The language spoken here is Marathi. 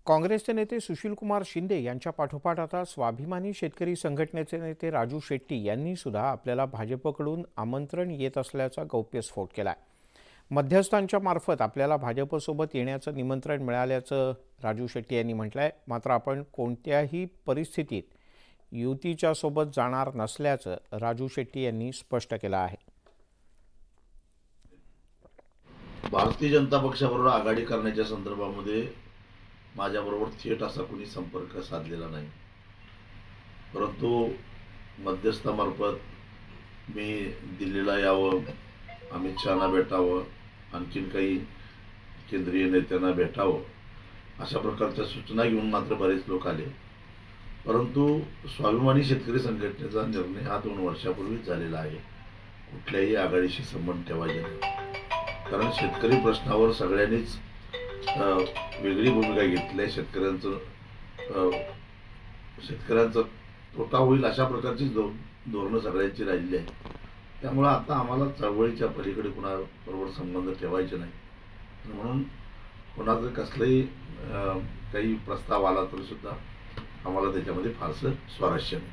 काँग्रेसचे नेते सुशीलकुमार शिंदे यांच्या पाठोपाठ आता स्वाभिमानी शेतकरी संघटनेचे नेते राजू शेट्टी यांनी सुद्धा आपल्याला भाजपकडून आमंत्रण येत असल्याचा गौप्यस्फोट केला। मध्यस्थांच्या मार्फत आपल्याला भाजपसोबत येण्याचं निमंत्रण मिळाल्याचं राजू शेट्टी यांनी म्हटलंय। मात्र आपण कोणत्याही परिस्थितीत युतीच्या सोबत जाणार नसल्याचं राजू शेट्टी यांनी स्पष्ट केलं आहे। भारतीय जनता पक्षाबरोबर आघाडी करण्याच्या संदर्भामध्ये माझ्याबरोबर थेट असा कोणी संपर्क साधलेला नाही, परंतु मध्यस्थामार्फत मी दिल्लीला यावं, अमित शहांना भेटावं, आणखीन काही केंद्रीय नेत्यांना भेटावं अशा प्रकारच्या सूचना घेऊन मात्र बरेच लोक आले। परंतु स्वाभिमानी शेतकरी संघटनेचा निर्णय हा 2 वर्षापूर्वीच झालेला आहे, कुठल्याही आघाडीशी संबंध ठेवायचा नाही। कारण शेतकरी प्रश्नावर सगळ्यांनीच वेगळी भूमिका घेतली आहे। शेतकऱ्यांचा तोटा होईल अशा प्रकारची धोरणं सगळ्यांची राहिली आहे। त्यामुळे आता आम्हाला चळवळीच्या पलीकडे कुणाबरोबर संबंध ठेवायचे नाही, म्हणून कोणाचं कसलंही काही प्रस्ताव आला तरी सुद्धा आम्हाला त्याच्यामध्ये फारसं स्वारस्य नाही।